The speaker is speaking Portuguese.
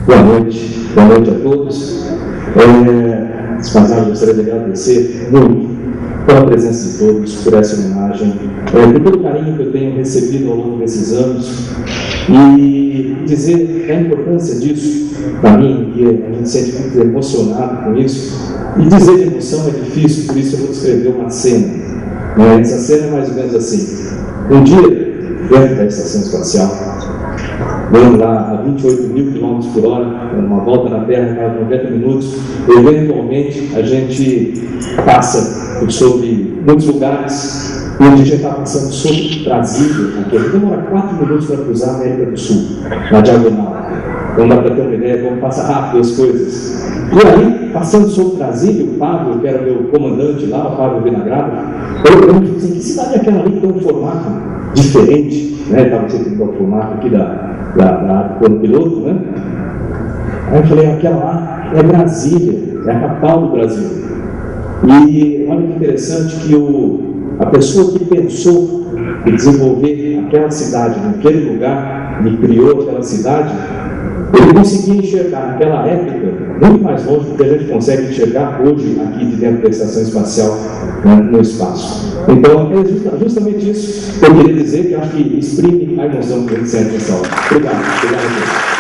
Boa noite a todos. Gostaria de agradecer muito pela presença de todos, por essa homenagem, por todo o carinho que eu tenho recebido ao longo desses anos, e dizer a importância disso para mim, e a gente se sente muito emocionado com isso, e dizer de emoção é difícil, por isso eu vou descrever uma cena. Essa cena é mais ou menos assim: um dia, dentro da estação espacial, vamos lá a 28.000 km/h, uma volta na Terra, cada 90 minutos, eventualmente a gente passa sobre muitos lugares, e a gente está passando sobre Brasília, que demora 4 minutos para cruzar a América do Sul, na diagonal. Então dá para ter uma ideia, vamos passar rápido as coisas. E aí, passando sobre Brasília, o Pablo, que era o meu comandante lá, o Pablo Vinagrado, eu perguntei assim: que cidade é aquela ali que tem um formato diferente? Estava sempre no formato aqui da plano piloto, né? Aí eu falei: aquela lá é Brasília, é a capital do Brasil. E olha que interessante que a pessoa que pensou em desenvolver aquela cidade, naquele lugar, e criou aquela cidade, ele conseguia enxergar naquela época muito mais longe do que a gente consegue enxergar hoje aqui de dentro da estação espacial, no espaço. Então é justamente isso que eu queria dizer, que eu acho que exprime a emoção que a gente sente nessa hora. Obrigado a todos.